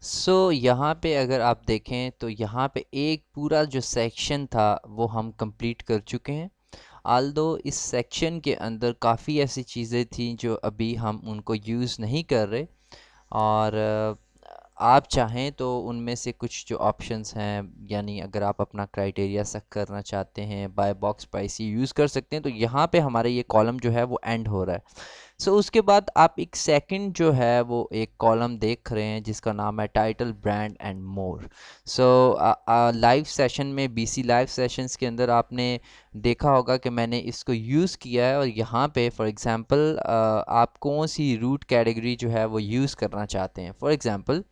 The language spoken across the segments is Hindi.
यहाँ पे अगर आप देखें तो यहाँ पे एक पूरा जो सेक्शन था वो हम कंप्लीट कर चुके हैं। आल्दो इस सेक्शन के अंदर काफ़ी ऐसी चीज़ें थी जो अभी हम उनको यूज़ नहीं कर रहे, और आप चाहें तो उनमें से कुछ जो ऑप्शंस हैं, यानी अगर आप अपना क्राइटेरिया सेट करना चाहते हैं, बाय बॉक्स प्राइस यूज़ कर सकते हैं। तो यहाँ पे हमारा ये कॉलम जो है वो एंड हो रहा है। उसके बाद आप एक सेकंड जो है वो एक कॉलम देख रहे हैं जिसका नाम है title brand and more. Live session में बीसी लाइव सेशंस के अंदर आपने देखा होगा कि मैंने इसको यूज़ किया है, और यहाँ पे फॉर एग्ज़ाम्पल आप कौन सी रूट कैटेगरी जो है वो यूज़ करना चाहते हैं। फॉर एग्ज़ाम्पल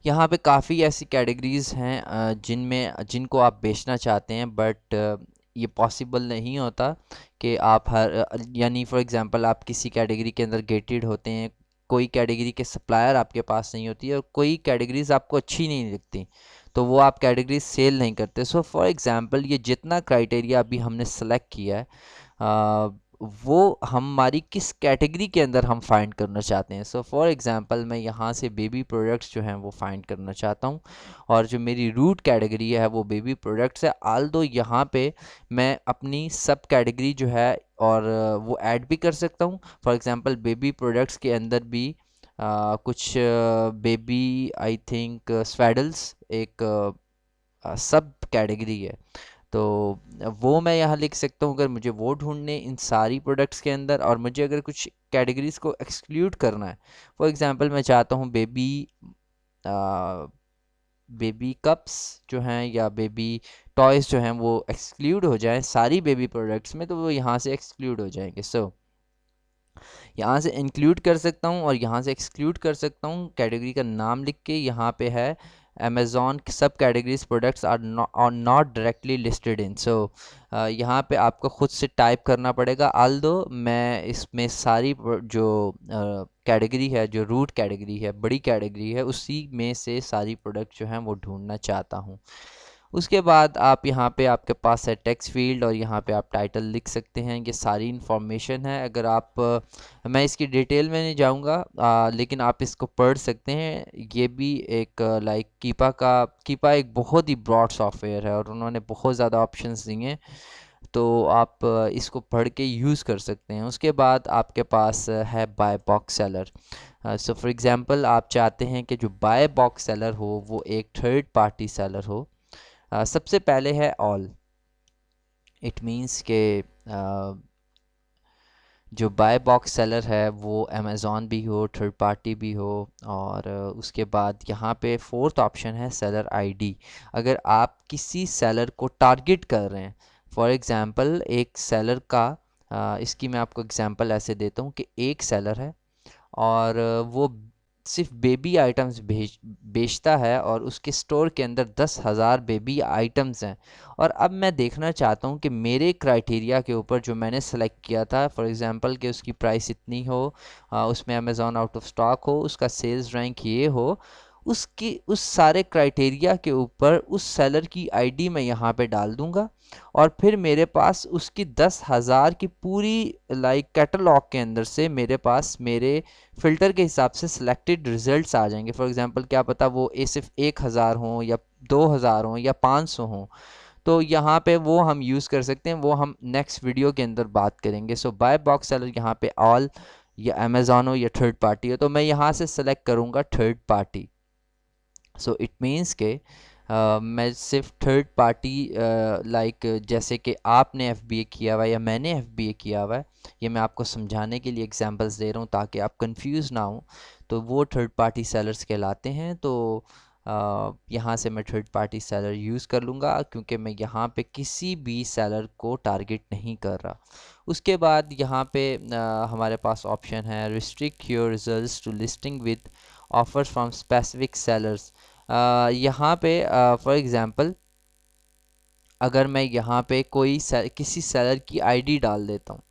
यहाँ पे काफ़ी ऐसी कैटेगरीज़ हैं जिनको आप बेचना चाहते हैं, बट ये पॉसिबल नहीं होता कि आप यानी फॉर एग्ज़ाम्पल आप किसी कैटेगरी के अंदर गेटेड होते हैं, कोई कैटेगरी के सप्लायर आपके पास नहीं होती है, और कोई कैटेगरीज आपको अच्छी नहीं लगती, तो वो आप कैटेगरीज सेल नहीं करते। फॉर एग्ज़ाम्पल ये जितना क्राइटेरिया अभी हमने सेलेक्ट किया है, वो हमारी किस कैटेगरी के अंदर हम फाइंड करना चाहते हैं। फॉर एग्ज़ाम्पल मैं यहाँ से बेबी प्रोडक्ट्स जो हैं वो फाइंड करना चाहता हूँ, और जो मेरी रूट कैटेगरी है वो बेबी प्रोडक्ट्स है। आल्दो यहाँ पे मैं अपनी सब कैटेगरी जो है और वो ऐड भी कर सकता हूँ। फॉर एग्ज़ाम्पल बेबी प्रोडक्ट्स के अंदर भी कुछ बेबी आई थिंक स्वेडल्स एक सब कैटेगरी है, तो वो मैं यहाँ लिख सकता हूँ अगर मुझे वो ढूंढने इन सारी प्रोडक्ट्स के अंदर, और मुझे अगर कुछ कैटेगरीज को एक्सक्लूड करना है। फॉर एग्जांपल मैं चाहता हूँ बेबी कप्स जो हैं या बेबी टॉयज़ जो हैं वो एक्सक्लूड हो जाएं सारी बेबी प्रोडक्ट्स में, तो वो यहाँ से एक्सक्लूड हो जाएंगे। यहाँ से इंक्लूड कर सकता हूँ और यहाँ से एक्सक्लूड कर सकता हूँ। कैटेगरी का नाम लिख के यहाँ पे है अमेज़ॉन सब categories products are not directly listed in. यहाँ पे आपको खुद से टाइप करना पड़ेगा। आल्दो मैं इसमें सारी जो कैटेगरी है, जो रूट कैटेगरी है, बड़ी कैटेगरी है, उसी में से सारी प्रोडक्ट जो हैं वो ढूंढना चाहता हूँ। उसके बाद आप यहाँ पे आपके पास है टेक्स्ट फील्ड, और यहाँ पे आप टाइटल लिख सकते हैं। ये सारी इन्फॉर्मेशन है। अगर आप मैं इसकी डिटेल में नहीं जाऊँगा, लेकिन आप इसको पढ़ सकते हैं। ये भी एक लाइक कीपा एक बहुत ही ब्रॉड सॉफ्टवेयर है और उन्होंने बहुत ज़्यादा ऑप्शंस दिए हैं, तो आप इसको पढ़ के यूज़ कर सकते हैं। उसके बाद आपके पास है buy box seller. For example आप चाहते हैं कि जो बाय बॉक्स सेलर हो वो एक थर्ड पार्टी सेलर हो। सबसे पहले है ऑल। इट मींस के जो बाय बॉक्स सेलर है वो अमेज़ॉन भी हो, थर्ड पार्टी भी हो, और उसके बाद यहाँ पे फोर्थ ऑप्शन है सेलर आईडी। अगर आप किसी सेलर को टारगेट कर रहे हैं, फॉर एग्ज़ाम्पल एक सेलर का इसकी मैं आपको एग्ज़ाम्पल ऐसे देता हूँ कि एक सेलर है और वो सिर्फ बेबी आइटम्स बेचता है, और उसके स्टोर के अंदर 10,000 बेबी आइटम्स हैं। और अब मैं देखना चाहता हूँ कि मेरे क्राइटेरिया के ऊपर जो मैंने सेलेक्ट किया था, फॉर एग्जांपल कि उसकी प्राइस इतनी हो, उसमें अमेज़ॉन आउट ऑफ स्टॉक हो, उसका सेल्स रैंक ये हो, उसकी उस सारे क्राइटेरिया के ऊपर उस सेलर की आईडी मैं यहाँ पे डाल दूँगा, और फिर मेरे पास उसकी 10,000 की पूरी लाइक कैटलॉग के अंदर से मेरे पास मेरे फ़िल्टर के हिसाब से सिलेक्टेड रिजल्ट्स आ जाएंगे। फॉर एग्जांपल क्या पता वो सिर्फ 1,000 हों या 2,000 हों या 500 हों, तो यहाँ पे वो हम यूज़ कर सकते हैं। वो हम नेक्स्ट वीडियो के अंदर बात करेंगे। बाय बॉक्स सेलर यहाँ पे ऑल या अमेज़ॉन हो या थर्ड पार्टी हो, तो मैं यहाँ से सेलेक्ट करूँगा थर्ड पार्टी। इट मीन्स के मैं सिर्फ थर्ड पार्टी लाइक जैसे कि आपने एफबीए किया हुआ है या मैंने एफबीए किया हुआ है, ये मैं आपको समझाने के लिए एग्जांपल्स दे रहा हूँ ताकि आप कंफ्यूज ना हो, तो वो थर्ड पार्टी सेलर्स कहलाते हैं। तो यहाँ से मैं थर्ड पार्टी सेलर यूज़ कर लूँगा क्योंकि मैं यहाँ पे किसी भी सेलर को टारगेट नहीं कर रहा। उसके बाद यहाँ पे हमारे पास ऑप्शन है restrict your results to listing with offers from specific sellers. यहाँ पे फॉर एग्ज़ाम्पल अगर मैं यहाँ पे किसी सेलर की आईडी डाल देता हूँ,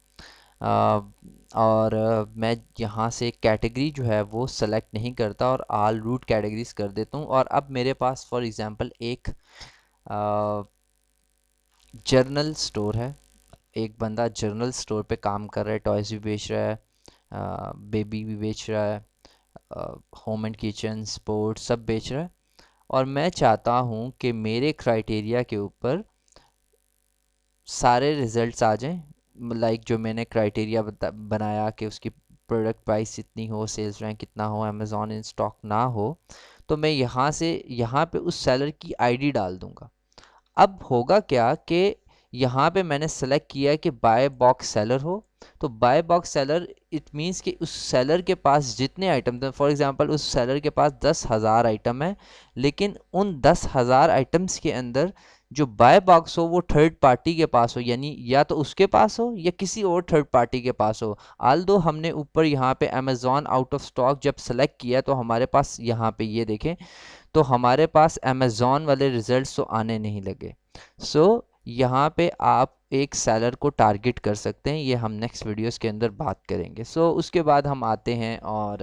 और मैं यहाँ से कैटेगरी जो है वो सेलेक्ट नहीं करता और ऑल रूट कैटेगरीज कर देता हूँ, और अब मेरे पास फॉर एग्ज़ाम्पल एक जर्नल स्टोर है। एक बंदा जर्नल स्टोर पे काम कर रहा है, टॉयज़ भी बेच रहा है, बेबी भी बेच रहा है, होम एंड किचन, स्पोर्ट्स सब बेच रहा है। और मैं चाहता हूँ कि मेरे क्राइटेरिया के ऊपर सारे रिजल्ट्स आ जाएं, लाइक जो मैंने क्राइटेरिया बनाया कि उसकी प्रोडक्ट प्राइस इतनी हो, सेल्स रैंक कितना हो, अमेज़ॉन इन स्टॉक ना हो, तो मैं यहाँ से यहाँ पे उस सेलर की आईडी डाल दूँगा। अब होगा क्या कि यहाँ पे मैंने सेलेक्ट किया है कि बाय बॉक्स सेलर हो, तो buy box seller it means कि उस सेलर के पास जितने आइटम थे, फॉर एग्जांपल उस सेलर के पास 10,000 आइटम है, लेकिन उन 10,000 आइटम्स के अंदर जो बाय बॉक्स हो वो थर्ड पार्टी के पास हो, यानी या तो उसके पास हो या किसी और थर्ड पार्टी के पास हो। आल दो हमने ऊपर यहाँ पे अमेज़ॉन आउट ऑफ स्टॉक जब सेलेक्ट किया तो हमारे पास यहाँ पे ये देखें, तो हमारे पास अमेज़ॉन वाले रिजल्ट्स तो आने नहीं लगे। यहाँ पे आप एक सेलर को टारगेट कर सकते हैं, ये हम नेक्स्ट वीडियोस के अंदर बात करेंगे। उसके बाद हम आते हैं और